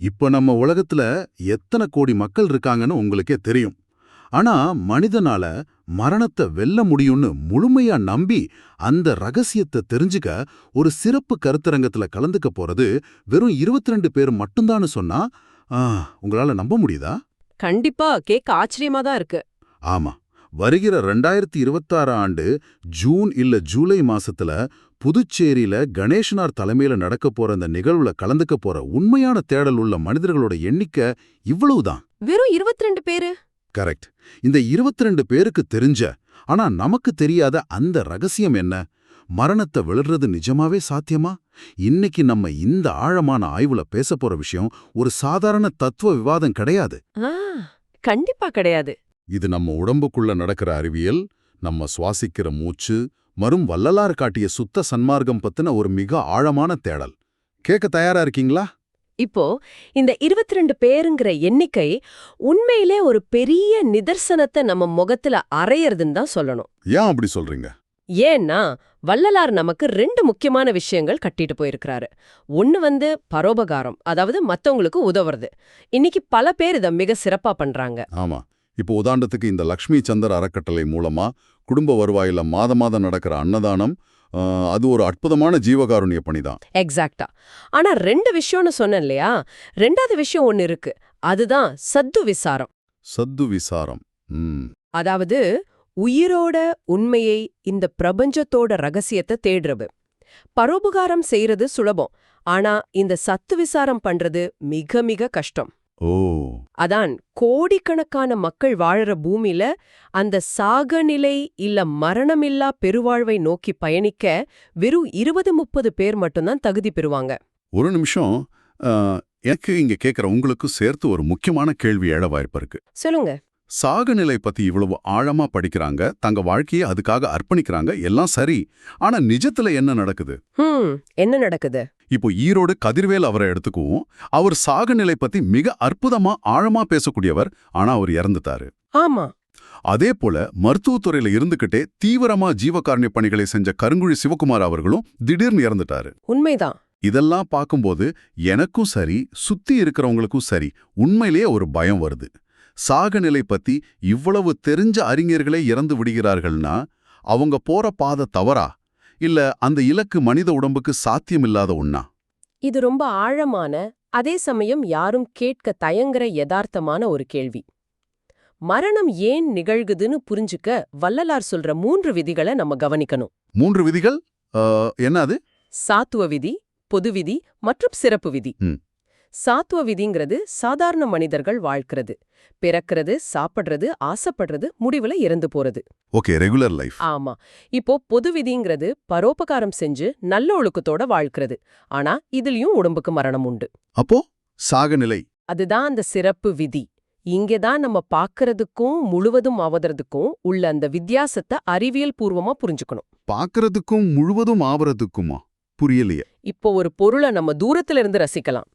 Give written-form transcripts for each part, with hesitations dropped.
இப்ப நம்ம உலகத்துல எத்தனை கோடி மக்கள் இருக்காங்கன்னு உங்களுக்கே தெரியும். ஆனா மனிதனால மரணத்தை வெல்ல முடியும்னு முழுமையா நம்பி அந்த ரகசியத்தை தெரிஞ்சுக்க ஒரு சிறப்பு கருத்தரங்கத்துல கலந்துக்க போறது வெறும் 22 பேர் மட்டும்தான்னு சொன்னா ஆ, உங்களால நம்ப முடியுதா? கண்டிப்பா கேட்க ஆச்சரியமா தான் இருக்கு. ஆமா. வருகிற 2026 ஆண்டு ஜூன் இல்ல ஜூலை மாசத்துல புதுச்சேரியில கணேசனார் தலைமையில நடக்க போற அந்த நிகழ்வுல கலந்துக்க போற உண்மையான தேடல் உள்ள மனிதர்களோட எண்ணிக்கை இவ்வளவுதான். வெறும் 22 பேரு? கரெக்ட். இந்த 22 பேருக்கு தெரிஞ்ச ஆனா நமக்கு தெரியாத அந்த ரகசியம் என்ன? மரணத்தை விழுறது நிஜமாவே சாத்தியமா? இன்னைக்கு நம்ம இந்த ஆழமான ஆய்வுல பேச போற விஷயம் ஒரு சாதாரண தத்துவ விவாதம் கிடையாது. ஆ, கண்டிப்பா கிடையாது. இது நம்ம உடம்புக்குள்ள நடக்கிற அறிவியல், நம்ம சுவாசிக்கிற மூச்சு, மரும் வள்ளலார் காட்டிய சுத்த சன்மார்க்கம் பத்தின ஒரு மிக ஆழமான தேடல். கேட்க தயாரா இருக்கீங்களா? இப்போ இந்த 22 பேருங்கிற எண்ணிக்கை உண்மையிலே ஒரு பெரிய நிதர்சனத்தை நம்ம முகத்துல அறையறதுன்னு தான் சொல்லணும். ஏன் அப்படி சொல்றீங்க? ஏன்னா வள்ளலார் நமக்கு 2 முக்கியமான விஷயங்கள் கட்டிட்டு போயிருக்கிறாரு. ஒன்னு பரோபகாரம், அதாவது மத்தவங்களுக்கு உதவுறது. இன்னைக்கு பல பேர் இதை மிக சிறப்பா பண்றாங்க. ஆமா. இப்போ உதாரணத்துக்கு இந்த லக்ஷ்மி சந்தர் அறக்கட்டளை மூலமா குடும்ப வருவாயில மாதம் நடக்கிற அன்னதானம், அது ஒரு அற்புதமான ஜீவகாருண்ய பணிதான். எக்ஸாக்டா. ஆனா 2 விஷயம்னு சொன்னேன் இல்லையா? 2வது விஷயம் ஒன்னு இருக்கு. அதுதான் சத்து விசாரம். சத்து விசாரம். அதாவது உயிரோட உண்மையை, இந்த பிரபஞ்சத்தோட ரகசியத்தை தேடுறது. பரோபகாரம் செய்யறது சுலபம். ஆனா இந்த சத்து விசாரம் பண்றது மிக மிக கஷ்டம். ஓ. அதான் கோடிக்கணக்கான மக்கள் வாழற பூமியில அந்த சாகநிலை இல்ல மரணமில்லா பெருவாழ்வை நோக்கி பயணிக்க வெறும் 20-30 பேர் மட்டும்தான் தகுதி பெறுவாங்க. ஒரு நிமிஷம். எனக்கு இங்க கேட்கிற உங்களுக்கும் சேர்த்து ஒரு முக்கியமான கேள்வி எழ வாய்ப்பு இருக்கு. சொல்லுங்க. சாகுநிலை பத்தி இவ்வளவு ஆழமா படிக்கிறாங்க, தங்க வாழ்க்கையை அதுக்காக அர்ப்பணிக்கிறாங்க, எல்லாம் சரி. ஆனா நிஜத்துல என்ன நடக்குது? என்ன நடக்குது? இப்போ ஈரோடு கதிர்வேல் அவரை எடுத்துக்குவோம். அவர் சாகுநிலை பத்தி மிக அற்புதமா ஆழமா பேசக்கூடியவர். ஆனா அவர் இறந்துட்டாரு. ஆமா. அதே போல மருத்துவத்துறையில இருந்துகிட்டே தீவிரமா ஜீவகாருண்ய பணிகளை செஞ்ச கருங்குழி சிவகுமார் அவர்களும் திடீர்னு இறந்துட்டாரு. உண்மைதான். இதெல்லாம் பார்க்கும்போது எனக்கும் சரி, சுத்தி இருக்கிறவங்களுக்கும் சரி, உண்மையிலேயே ஒரு பயம் வருது. சாகநிலை பத்தி இவ்வளவு தெரிஞ்ச அறிஞர்களே இறந்து விடுகிறார்கள்னா அவங்க போற பாதை தவறா? இல்ல அந்த இலக்கு மனித உடம்புக்கு சாத்தியமில்லாத ஒண்ணா? இது ரொம்ப ஆழமான, அதே சமயம் யாரும் கேட்க தயங்குற யதார்த்தமான ஒரு கேள்வி. மரணம் ஏன் நிகழ்குதுன்னு புரிஞ்சுக்க வள்ளலார் சொல்ற 3 விதிகளை நம்ம கவனிக்கணும். 3 விதிகள்? என்ன அது? சாத்துவ விதி, பொது விதி மற்றும் சிறப்பு விதி. சாத்துவ விதிங்கிறது சாதாரண மனிதர்கள் வாழ்க்கிறது, பிறக்கிறது, சாப்பிடுறது, ஆசைப்படுறது, முடிவுல இறந்து போறது. Okay, regular life. ஆமா. இப்போ பொது விதிங்கிறது பரோபகாரம் செஞ்சு நல்ல ஒழுக்கத்தோட வாழ்க்கிறது. ஆனா இதுலயும் உடம்புக்கு மரணம் உண்டு. அப்போ சாகநிலை? அதுதான் அந்த சிறப்பு விதி. இங்கதான் நம்ம பாக்குறதுக்கும் முழுவதும் ஆவதுக்கும் உள்ள அந்த வித்தியாசத்தை அறிவியல் பூர்வமா புரிஞ்சுக்கணும். பாக்குறதுக்கும் முழுவதும் ஆவறதுக்குமா? புரியலையே. இப்போ ஒரு பொருளை நம்ம தூரத்துல இருந்து ரசிக்கலாம்,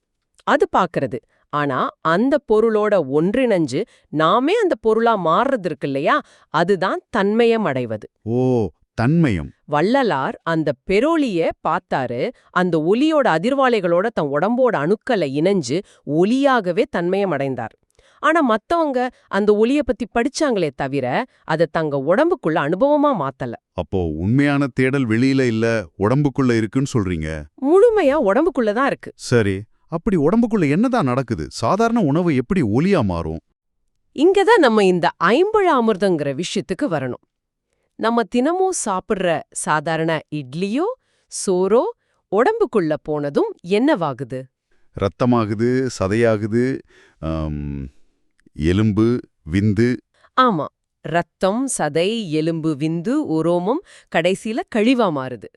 அது பாக்குறது. ஆனா அந்த பொருளோட ஒன்றிணைஞ்சு நாமே அந்த பொருளா மாறுறது இருக்கு இல்லையா, அதுதான் தன்மயம் அடைவது. ஓ, தன்மயம். வள்ளலார் அந்த பெரோலிய பார்த்தாரு. அந்த ஒலியோட அதிர்வாலைகளோட தன் உடம்போட அணுக்களை இணைஞ்சு ஒலியாகவே தன்மயம் அடைந்தார். ஆனா மத்தவங்க அந்த ஒலிய பத்தி படிச்சாங்களே தவிர அதை தங்க உடம்புக்குள்ள அனுபவமா மாத்தல. அப்போ உண்மையான தேடல் வெளியில இல்ல, உடம்புக்குள்ள இருக்குன்னு சொல்றீங்க? முழுமையா உடம்புக்குள்ளதான் இருக்கு. சரி, அப்படி உடம்புக்குள்ள என்னதான் நடக்குது? சாதாரண உணவு எப்படி ஒலியா மாறும்? இங்கதான் நம்ம இந்த ஐம்பழ அமிர்தங்கிற விஷயத்துக்கு வரணும். நம்ம தினமும் சாப்பிடுற சாதாரண இட்லியோ சோறோ உடம்புக்குள்ள போனதும் என்னவாகுது? ரத்தமாகுது, சதையாகுது, எலும்பு, விந்து. ஆமா, ரத்தம், சதை, எலும்பு, விந்து, உரோமம், கடைசியில கழிவா மாறுது.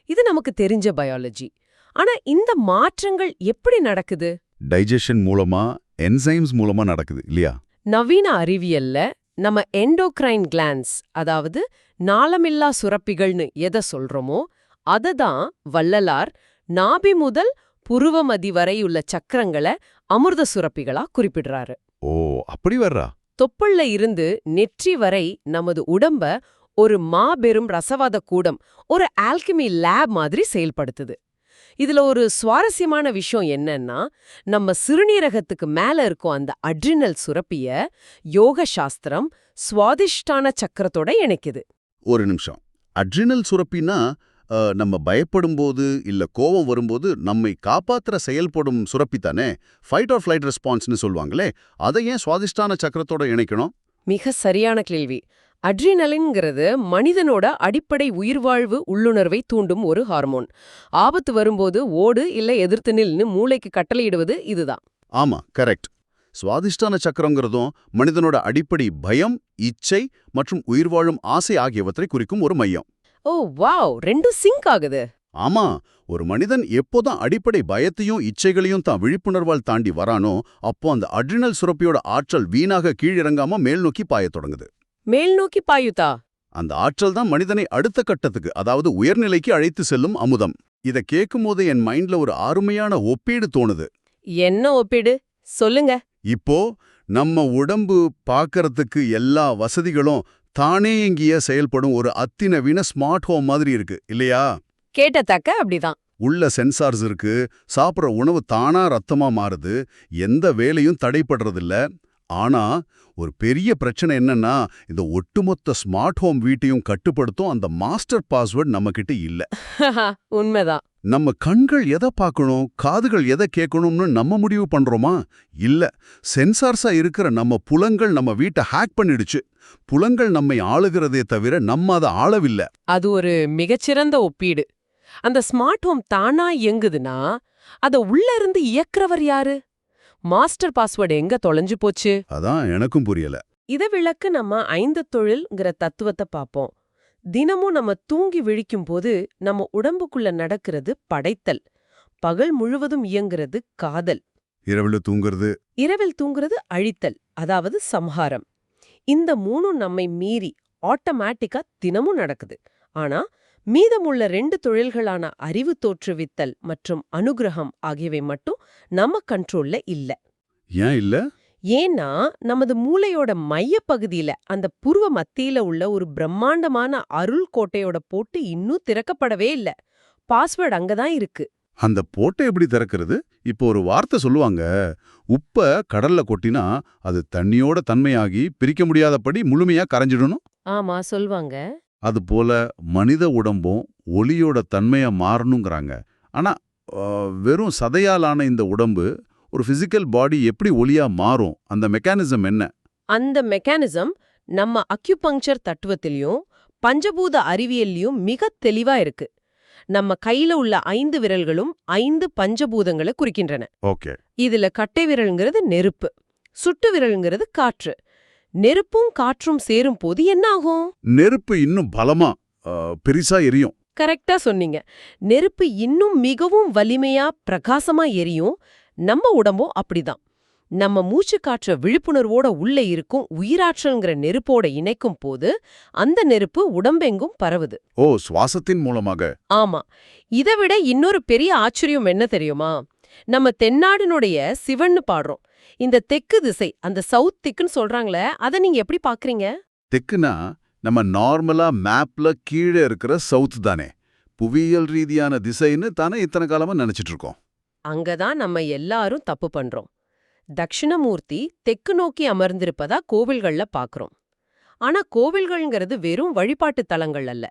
இது நமக்கு தெரிஞ்ச பயாலஜி. ஆனா இந்த மாற்றங்கள் எப்படி நடக்குது? டைஜஷன் மூலமா, என்சைம்ஸ் மூலமா நடக்குது இல்லையா? நவீன அறிவியல்ல நம்ம எண்டோக்ரைன் கிளான்ஸ், அதாவது நாளமில்லா சுரப்பிகள்னு எதை சொல்றோமோ அததான் வள்ளலார் நாபி முதல் புருவமதி வரை உள்ள சக்கரங்களை அமிர்த சுரப்பிகளா குறிப்பிடுறாரு. ஓ, அப்படி வர்றா? தொப்புள்ள இருந்து நெற்றி வரை நமது உடம்ப ஒரு மாபெரும் ரசவாத கூடம், ஒரு ஆல்கெமி லேப் மாதிரி செயல்படுத்துது. இதுல ஒரு சுவாரஸ்யமான விஷயம் என்னன்னா, நம்ம சிறுநீரகத்துக்கு மேல இருக்கும் அந்த அட்ரினல் சுரப்பிய யோக சாஸ்திரம் சுவாதிஷ்டான சக்கரத்தோட இணைக்குது. ஒரு நிமிஷம். அட்ரினல் சுரப்பின்னா நம்ம பயப்படும்போது இல்ல கோவம் வரும்போது நம்மை காப்பாத்துற செயல்படும் சுரப்பி தானே? ஃபைட் ஆர் ஃப்ளைட் ரெஸ்பான்ஸ்னு சொல்லுவாங்களே, அதை ஏன் சுவாதிஷ்டான சக்கரத்தோட இணைக்கணும்? மிக சரியான கேள்வி. அட்ரினலின்ங்கிறது மனிதனோட அடிப்படை உயிர்வாழ்வு உள்ளுணர்வை தூண்டும் ஒரு ஹார்மோன். ஆபத்து வரும்போது ஓடு இல்ல எதிர்த்து நில்னு மூளைக்கு கட்டளையிடுவது இதுதான். ஆமா, கரெக்ட். சுவாதிஷ்டான சக்கரங்கிறதும் மனிதனோட அடிப்படை பயம், இச்சை மற்றும் உயிர்வாழும் ஆசை ஆகியவற்றை குறிக்கும் ஒரு மையம். ஓ வாவ், ரெண்டும் சிங்க் ஆகுது. ஆமா, ஒரு மனிதன் எப்போதான் அடிப்படை பயத்தையும் இச்சைகளையும் தான் விழிப்புணர்வால் தாண்டி வரானோ, அப்போ அந்த அட்ரினல் சுரப்பியோட ஆற்றல் வீணாக கீழிறங்காம மேல் நோக்கி பாயத் தொடங்குது. மேல் நோக்கி பாயுதா? அந்த ஆற்றல் தான் மனிதனை அடுத்த கட்டத்துக்கு, அதாவது உயர்நிலைக்கு அழைத்து செல்லும் அமுதம். இத கேட்கும்போது என் மைண்ட்ல ஒரு அருமையான ஒப்பீடு தோணுது. என்ன ஒப்பீடு? சொல்லுங்க. இப்போ நம்ம உடம்பு பார்க்கறதுக்கு எல்லா வசதிகளும் தானேயங்கிய செயல்படும் ஒரு அத்திநவீன ஸ்மார்ட் ஹோம் மாதிரி இருக்கு இல்லையா? கேட்டத்தக்க அப்படிதான். உள்ள சென்சார்ஸ் இருக்கு, சாப்பிட்ற உணவு தானா ரத்தமா மாறுது, எந்த வேலையும் தடைப்படுறதில்ல. ஆனா ஒரு பெரிய பிரச்சனை என்னன்னா, இந்த ஒட்டுமொத்த ஸ்மார்ட் ஹோம் வீட்டையும் கட்டுப்படுத்தும் அந்த மாஸ்டர் பாஸ்வேர்ட் நம்மகிட்ட இல்ல. உண்மைதான். நம்ம கண்கள் எதை பார்க்கணும், காதுகள் எதை கேட்கணும்னு நம்ம முடிவு பண்றோமா? இல்ல, சென்சார்ஸா இருக்கிற நம்ம புலங்கள் நம்ம வீட்டை ஹேக் பண்ணிடுச்சு. புலங்கள் நம்மை ஆளுகிறதே தவிர நம்ம அதை ஆளவில்லை. அது ஒரு மிகச்சிறந்த ஒப்பீடு. அந்த ஸ்மார்ட் ஹோம் தானா இயங்குதுன்னா, அத உள்ள இருந்து இயக்குறவர் யாரு? மாஸ்டர் பாஸ்வேர்டு எங்க தொலைஞ்சு போச்சு? அதான் எனக்கும் புரியல. இத விளக்கு நம்ம 5 தொழில்ங்கிற தத்துவத்தை பார்ப்போம். தினமும் நம்ம தூங்கி விழிக்கும் போது நம்ம உடம்புக்குள்ள நடக்கிறது படைத்தல். பகல் முழுவதும் இயங்குறது காதல். இரவுல தூங்குறது. இரவில் தூங்குறது அழித்தல், அதாவது சம்ஹாரம். இந்த மூணும் நம்மை மீறி ஆட்டோமேட்டிக்கா தினமும் நடக்குது. ஆனா மீதமுள்ள 2 தொழில்களான அறிவு தோற்றுவித்தல் மற்றும் அனுகிரகம் ஆகியவை மட்டும் நம்ம கண்ட்ரோல்ல இல்ல. ஏன் இல்ல? ஏன்னா நமது மூளையோட மையப் பகுதியில அந்த புருவ மத்தியில உள்ள ஒரு பிரம்மாண்டமான அருள் கோட்டையோட போட்டு இன்னும் திறக்கப்படவே இல்ல. பாஸ்வேர்டு அங்கதான் இருக்கு. அந்த போட்டை எப்படி திறக்கிறது? இப்போ ஒரு வார்த்தை சொல்லுவாங்க, உப்ப கடல்ல கொட்டினா அது தண்ணியோட தன்மையாகி பிரிக்க முடியாதபடி முழுமையா கரைஞ்சிடணும். ஆமா, சொல்வாங்க. அதுபோல மனித உடம்பும் ஒளியோட தன்மையா மாறணுங்கிறாங்க. ஆனா வெறும் சதையாலான இந்த உடம்பு, ஒரு பிசிக்கல் பாடி எப்படி ஒளியா மாறும்? அந்த மெக்கானிசம் என்ன? அந்த மெக்கானிசம் நம்ம அக்யூபங்க்சர் தத்துவத்திலையும் பஞ்சபூத அறிவியல்லையும் மிக தெளிவா இருக்கு. நம்ம கையில உள்ள 5 விரல்களும் 5 பஞ்சபூதங்களை குறிக்கின்றன. ஓகே. இதுல கட்டை விரல்ங்கிறது நெருப்பு, சுட்டு விரல்ங்கிறது காற்று. நெருப்பும் காற்றும் சேரும் போது என்ன ஆகும்? நெருப்பு இன்னும் பலமா பெரிசா எரியும். கரெக்டா சொன்னீங்க. நெருப்பு இன்னும் மிகவும் வலிமையா பிரகாசமா எரியும். நம்ம உடம்பும் அப்படிதான். நம்ம மூச்சு காற்ற விழிப்புணர்வோட உள்ள இருக்கும் உயிராற்றல்ங்கிற நெருப்போட இணைக்கும் போது அந்த நெருப்பு உடம்பெங்கும் பரவுது. ஓ, சுவாசத்தின் மூலமாக. ஆமா. இதை விட இன்னொரு பெரிய ஆச்சரியம் என்ன தெரியுமா? நம்ம தென்னாடினுடைய சிவன்னு பாடுறோம். இந்த தெற்கு திசை, அந்த சவுத் திக்குன்னு சொல்றாங்களே, அதை நீங்க எப்படி பாக்குறீங்க? தெக்குனா நம்ம நார்மலா மேப்ல கீழே இருக்கிற சவுத் தானே? புவியியல் ரீதியான திசைன்னு தானே இத்தனை காலமா நினைச்சிட்டு இருக்கோம். அங்கதான் நம்ம எல்லாரும் தப்பு பண்றோம். தக்ஷிணமூர்த்தி தெற்கு நோக்கி அமர்ந்திருப்பதா கோவில்கள்ல பாக்குறோம். ஆனா கோவில்கள்ங்கிறது வெறும் வழிபாட்டு தலங்கள் அல்ல.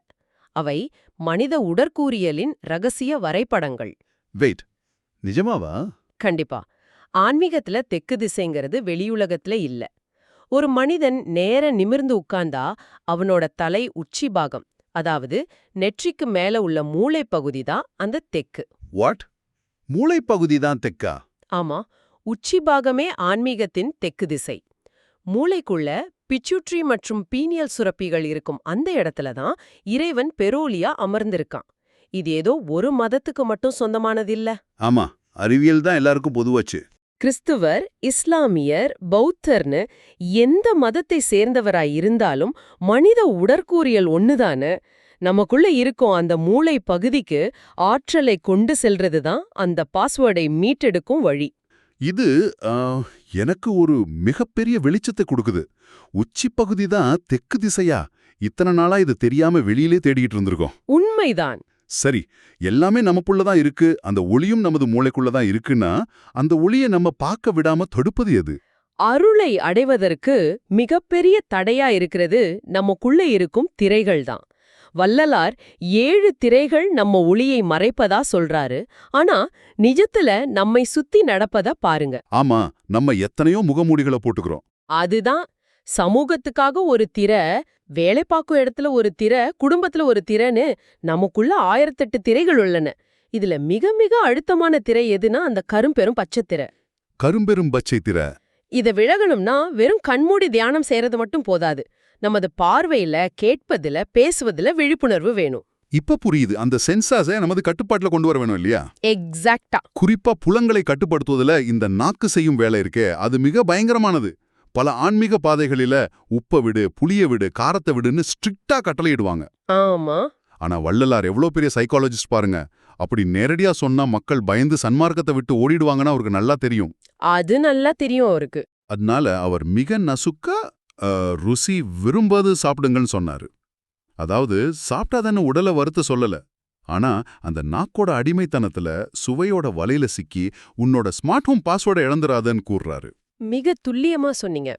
அவை மனித உடற்கூறியலின் ரகசிய வரைபடங்கள். வெயிட், நிஜமாவா? கண்டிப்பா. ஆன்மீகத்துல தெற்கு திசைங்கிறது வெளியுலகத்துல இல்ல. ஒரு மனிதன் நேர நிமிர்ந்து உட்கார்ந்தா அவனோட தலை உச்சி பாகம், அதாவது நெற்றிக்கு மேல உள்ள மூளை பகுதி தான் அந்த தெக்கு. வாட்? மூளைப்பகுதி தான் தெக்கா? ஆமா, உச்சி பாகமே ஆன்மீகத்தின் தெற்கு திசை. மூளைக்குள்ள பிச்சுட்ரி மற்றும் பீனியல் சுரப்பிகள் இருக்கும் அந்த இடத்துல தான் இறைவன் பெரோலியா அமர்ந்திருக்கான். இது ஏதோ ஒரு மதத்துக்கு மட்டும் சொந்தமானதில்ல. ஆமா, அறிவியல் தான் எல்லாருக்கும் பொதுவாச்சு. கிறிஸ்துவர், இஸ்லாமியர், பௌத்தர்னு எந்த மதத்தை சேர்ந்தவராய் இருந்தாலும் மனித உடற்கூறியல் ஒண்ணுதானு. நமக்குள்ள இருக்கும் அந்த மூளை பகுதிக்கு ஆற்றலை கொண்டு செல்றதுதான் அந்த பாஸ்வேர்டை மீட்டெடுக்கும் வழி. இது எனக்கு ஒரு மிகப்பெரிய வெளிச்சத்தை கொடுக்குது. உச்சி பகுதி தான் தெற்கு திசையா? இத்தனை நாளா இது தெரியாம வெளியிலே தேடிட்டு இருந்திருக்கோம். உண்மைதான். சரி, எல்லாமே நமக்குள்ள தான் இருக்கு, அந்த ஒளியும் நமது மூளைக்குள்ள தான் இருக்குன்னா, அந்த ஒளியை நம்ம பார்க்க விடாம தடுப்பது எது? அருளை அடைவதற்கு மிகப்பெரிய தடையா இருக்கிறது நமக்குள்ள இருக்கும் திரைகள் தான். வள்ளலார் 7 திரைகள் நம்ம ஒளியை மறைப்பதா சொல்றாரு. ஆனா நிஜத்துல நம்மை சுத்தி நடப்பத பாருங்க. ஆமா, நம்ம எத்தனையோ முகமூடிகளை போட்டுக்கிறோம். அதுதான் சமூகத்துக்காக ஒரு திரை, வேலை பார்க்கும் இடத்துல ஒரு திரை, குடும்பத்துல ஒரு திரைன்னு நமக்குள்ள 1008 திரைகள் உள்ளன. இதுல மிக மிக அழுத்தமான திரை எதுனா அந்த கரும்பெரும் பச்சை திரை. கரும்பெரும் பச்சை திரை. இத விலகணும்னா வெறும் கண்மூடி தியானம் செய்யறது மட்டும் போதாது. நமது பார்வையில, கேட்பதுல, பேசுவதுல விழிப்புணர்வு வேணும். இப்ப புரியுது, அந்த சென்சாஸை நமது கட்டுப்பாட்டுல கொண்டு வர வேணும் இல்லையா? எக்ஸாக்ட்டா. குறிப்பா புலங்களை கட்டுப்படுத்துவதுல இந்த நாக்கு செய்யும் வேலை இருக்கே, அது மிக பயங்கரமானது. பல ஆன்மீக பாதைகளில உப்ப விடு, புளிய விடு, காரத்தை விடுன்னு ஸ்ட்ரிக்டா கட்டளையிடுவாங்க. ஆமா. ஆனா வள்ளலார் எவ்வளோ பெரிய சைக்காலஜிஸ்ட் பாருங்க. அப்படி நேரடியா சொன்னா மக்கள் பயந்து சன்மார்க்கத்தை விட்டு ஓடிடுவாங்கன்னு அவருக்கு நல்லா தெரியும். அது நல்லா தெரியும் அவருக்கு. அதனால அவர் மிக நசுக்கா ருசி விரும்பாது சாப்பிடுங்கன்னு சொன்னாரு. அதாவது சாப்பிட்டாதானே உடலை வறுத்து சொல்லல. ஆனா அந்த நாக்கோட அடிமைத்தனத்துல சுவையோட வலையில சிக்கி உன்னோட ஸ்மார்ட் ஹோம் பாஸ்வேர்டை இழந்துராதன்னு கூறுறாரு. மிக துல்லியமா சொன்னீங்க.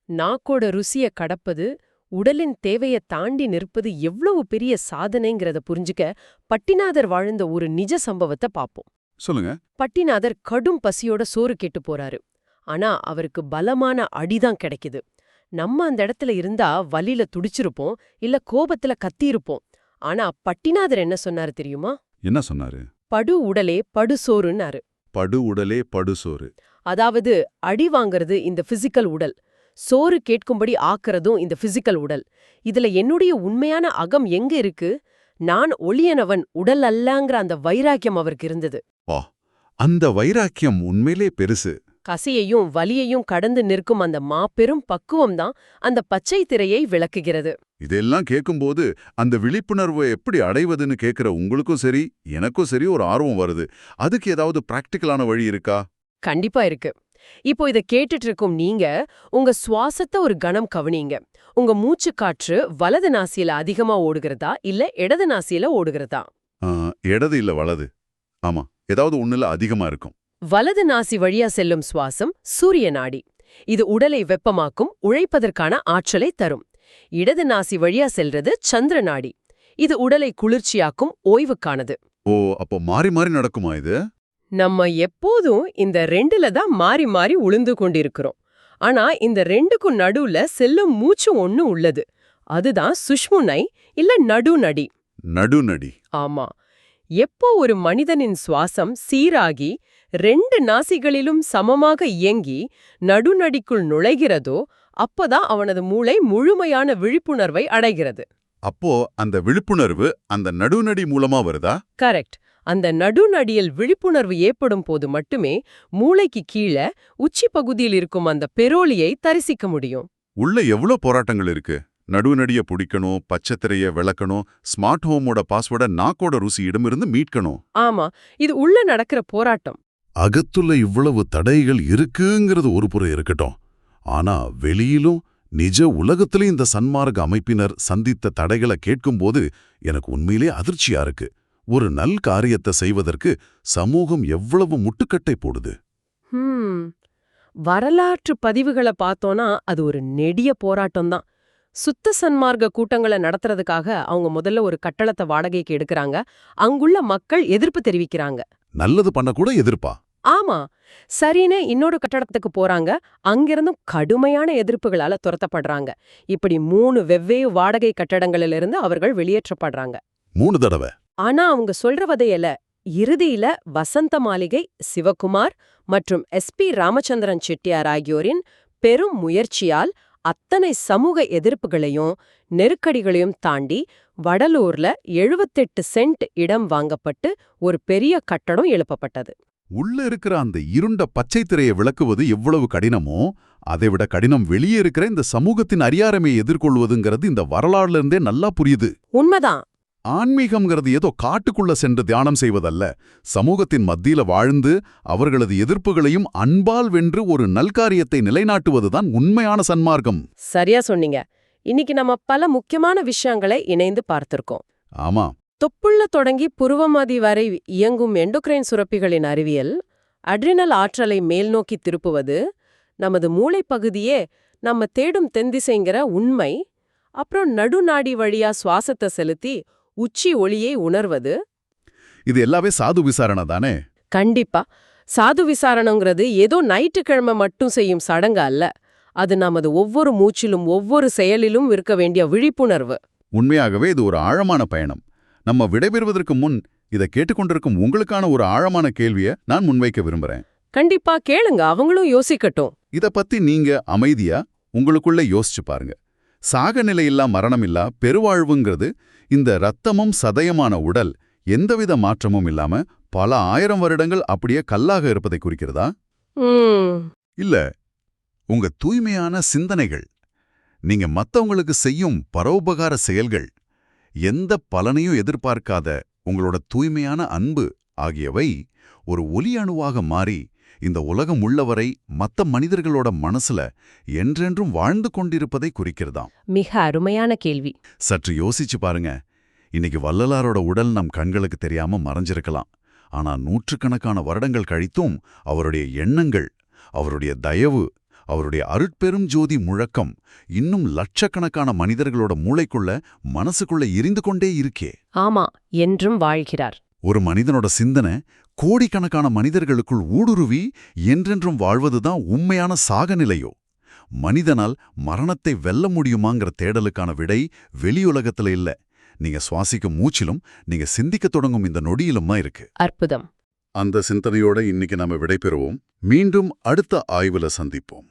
நாக்கோட ருசிய கடப்பது, உடலின் தேவையை தாண்டி நிற்பது எவ்வளவு பெரிய சாதனைங்கிறத புரிஞ்சுக்க பட்டினாதர் வாழ்ந்த ஒரு நிஜ சம்பவத்தை பாப்போம். சொல்லுங்க. பட்டினாதர் கடும் பசியோட சோறு கேட்டு போறாரு. ஆனா அவருக்கு பலமான அடிதான் கிடைக்குது. நம்ம அந்த இடத்துல இருந்தா வலியில துடிச்சிருப்போம், இல்ல கோபத்துல கத்தியிருப்போம். ஆனா பட்டினாதர் என்ன சொன்னாரு தெரியுமா? என்ன சொன்னாரு? படு உடலே படு சோறுன்னாரு. படு உடலே படுசோறு. அதாவது அடி வாங்கறது இந்த பிசிக்கல் உடல், சோறு கேட்கும்படி ஆக்குறதும் இந்த பிசிக்கல் உடல். இதுல என்னுடைய உண்மையான அகம் எங்க இருக்கு? நான் ஒளியனவன், உடல் அல்லங்கிற அந்த வைராக்கியம் அவருக்கு இருந்தது. அந்த வைராக்கியம் உண்மையிலே பெருசு. கசியையும் வலியையும் கடந்து நிற்கும் அந்த மாபெரும் பக்குவம்தான் அந்த பச்சை திரையை விளக்குகிறது. இதெல்லாம் கேட்கும்போது அந்த விழிப்புணர்வை எப்படி அடைவதுன்னு கேட்கிற உங்களுக்கும் சரி, எனக்கும் சரி ஒரு ஆர்வம் வருது. அதுக்கு ஏதாவது பிராக்டிக்கலான வழி இருக்கா? கண்டிப்பா இருக்கு. இப்போ இத கேட்டுட்டு இருக்கும் நீங்க உங்க சுவாசத்தை ஒரு கணம் கவனிங்க. உங்க மூச்சு காற்று வலது நாசியில அதிகமா ஓடுகிறதா இல்ல இடது நாசியில ஓடுகிறதா? இடது இல்ல வலது. ஆமா, ஏதாவது ஒண்ணுல அதிகமா இருக்கும். வலது நாசி வழியா செல்லும் சுவாசம் சூரிய நாடி. இது உடலை வெப்பமாக்கும், உழைப்பதற்கான ஆற்றலை தரும். இடது நாசி வழியா செல்றது சந்திர நாடி. இது உடலை குளிர்ச்சியாக்கும், ஓய்வுக்கானது. ஓ, அப்போ மாறி மாறி நடக்குமா இது? நம்ம எப்போதும் இந்த 2ல தான் மாறி மாறி உளுந்து கொண்டிருக்கிறோம். ஆனா இந்த 2க்கும் நடுவுல செல்லும் மூச்சு ஒண்ணு உள்ளது. அதுதான் சுஷ்முனை இல்ல நடுநடி. நடுநடி. ஆமா. எப்போ ஒரு மனிதனின் சுவாசம் சீராகி 2 நாசிகளிலும் சமமாக இயங்கி நடுநடிக்குள் நுழைகிறதோ அப்பதான் அவனது மூளை முழுமையான விழிப்புணர்வை அடைகிறது. அப்போ அந்த விழிப்புணர்வு அந்த நடுநடி மூலமா வருதா? கரெக்ட். அந்த நடுநடியில் விழிப்புணர்வு ஏற்படும் போது மட்டுமே மூளைக்கு கீழே உச்சி பகுதியில் இருக்கும் அந்த பெரோலியை தரிசிக்க முடியும். உள்ள எவ்வளோ போராட்டங்கள் இருக்கு. நடுநடிய பிடிக்கணும், பச்சைத்திரைய விளக்கணும், ஸ்மார்ட் ஹோமோட பாஸ்வேர்டை நாக்கோட ருசியிடமிருந்து மீட்கணும். ஆமா, இது உள்ள நடக்கிற போராட்டம். அகத்துல இவ்வளவு தடைகள் இருக்குங்கிறது ஒரு புறம் இருக்கட்டும். ஆனா வெளியிலும் நிஜ உலகத்திலே இந்த சன்மார்க்க அமைப்பினர் சந்தித்த தடைகளை கேட்கும்போது எனக்கு உண்மையிலே அதிர்ச்சியா இருக்கு. ஒரு நல் காரியத்தை செய்வதற்கு சமூகம் எவ்வளவு முட்டுக்கட்டை போடுது. வரலாற்று பதிவுகளை பார்த்தோன்னா அது ஒரு நெடிய போராட்டம்தான். சுத்த சன்மார்க்க கூட்டங்களை நடத்துறதுக்காக அவங்க முதல்ல ஒரு கட்டடத்தை வாடகைக்கு எடுக்கிறாங்க. அங்குள்ள மக்கள் எதிர்ப்பு தெரிவிக்கிறாங்க. நல்லது பண்ண கூட எதிர்ப்பா? ஆமா. சரின்னு இன்னொரு கட்டடத்துக்கு போறாங்க. அங்கிருந்தும் கடுமையான எதிர்ப்புகளால துரத்தப்படுறாங்க. இப்படி 3 வெவ்வேறு வாடகை கட்டடங்களிலிருந்து அவர்கள் வெளியேற்றப்படுறாங்க. 3 தடவை. ஆனா அவங்க சொல்றவதையல இறுதியில வசந்த மாளிகை, சிவகுமார் மற்றும் SP ராமச்சந்திரன் செட்டியார் ஆகியோரின் பெரும் முயற்சியால் அத்தனை சமூக எதிர்ப்புகளையும் நெருக்கடிகளையும் தாண்டி வடலூர்ல 78 சென்ட் இடம் வாங்கப்பட்டு ஒரு பெரிய கட்டடம் எழுப்பப்பட்டது. உள்ள இருக்கிற அந்த இருண்ட பச்சை திரையை விளக்குவது எவ்வளவு கடினமோ அதைவிட கடினம் வெளியே இருக்கிற இந்த சமூகத்தின் அறியாமையை எதிர்கொள்வதுங்கிறது இந்த வரலாறுல இருந்தே நல்லா புரியுது. உண்மைதான். ஆன்மீகம்ங்கிறது ஏதோ காட்டுக்குள்ள சென்று தியானம் செய்வதல்ல, சமூகத்தின் மத்தியில வாழ்ந்து அவர்களது எதிர்ப்புகளையும் அன்பால் வென்று ஒரு நல்காரியத்தை நிலைநாட்டுவதுதான் உண்மையான சன்மார்க்கம். சரியா சொன்னீங்க. இன்னைக்கு நம்ம பல முக்கியமான விஷயங்களை இணைந்து பார்த்திருக்கோம். ஆமா, தொப்புள்ள தொடங்கி புருவமதி வரை இயங்கும் எண்டோக்ரைன் சுரப்பிகளின் அறிவியல், அட்ரினல் ஆற்றலை மேல்நோக்கி திருப்புவது, நமது மூளைப் பகுதியே நம்ம தேடும் தென்திசைங்கிற உண்மை, அப்புறம் நடுநாடி வழியா சுவாசத்தை செலுத்தி உச்சி ஒளியை உணர்வது. இது எல்லாமே சாது விசாரணை தானே? கண்டிப்பா. சாது விசாரணங்கிறது ஏதோ ஞாயிற்றுக்கிழமை மட்டும் செய்யும் சடங்கு அல்ல. அது நமது ஒவ்வொரு மூச்சிலும் ஒவ்வொரு செயலிலும் இருக்க வேண்டிய விழிப்புணர்வு. உண்மையாகவே இது ஒரு ஆழமான பயணம். நம்ம விடைபெறுவதற்கு முன் இதை கேட்டுக்கொண்டிருக்கும் உங்களுக்கான ஒரு ஆழமான கேள்வியை நான் முன்வைக்க விரும்புறேன். கண்டிப்பா கேளுங்க, அவங்களும் யோசிக்கட்டும். இத பத்தி நீங்க அமைதியா உங்களுக்குள்ள யோசிச்சு பாருங்க. சாக நிலையில்லா மரணமில்லா பெருவாழ்வுங்கிறது இந்த ரத்தமும் சதயமான உடல் எந்தவித மாற்றமும் இல்லாம பல 1000 வருடங்கள் அப்படியே கல்லாக இருப்பதை குறிக்கிறதா? இல்ல, உங்க தூய்மையான சிந்தனைகள், நீங்க மத்தவங்களுக்கு செய்யும் பரோபகார செயல்கள், எந்த பலனையும் எதிர்பார்க்காத உங்களோட தூய்மையான அன்பு ஆகியவை ஒரு ஒலி அணுவாக மாறி இந்த உலகம் உள்ளவரை மத்த மனிதர்களோட மனசுல என்றென்றும் வாழ்ந்து கொண்டிருப்பதை குறிக்கிறதாம். மிக அருமையான கேள்வி. சற்று யோசிச்சு பாருங்க. இன்னைக்கு வள்ளலாரோட உடல் நம் கண்களுக்கு தெரியாம மறைஞ்சிருக்கலாம். ஆனா நூற்றுக்கணக்கான வருடங்கள் கழித்தும் அவருடைய எண்ணங்கள், அவருடைய தயவு, அவருடைய அருட்பெரும் ஜோதி முழக்கம் இன்னும் லட்சக்கணக்கான மனிதர்களோட மூளைக்குள்ள மனசுக்குள்ள எரிந்து கொண்டே இருக்கே. ஆமா, என்றும் வாழ்கிறார். ஒரு மனிதனோட சிந்தனை கோடிக்கணக்கான மனிதர்களுக்குள் ஊடுருவி என்றென்றும் வாழ்வதுதான் உண்மையான சாகநிலையோ? மனிதனால் மரணத்தை வெல்ல முடியுமாங்கிற தேடலுக்கான விடை வெளியுலகத்துல இல்ல, நீங்க சுவாசிக்கும் மூச்சிலும் நீங்க சிந்திக்க தொடங்கும் இந்த நொடியிலுமா இருக்கு. அற்புதம். அந்த சிந்தனையோட இன்னைக்கு நாம விடைபெறுவோம். மீண்டும் அடுத்த ஆய்வுல சந்திப்போம்.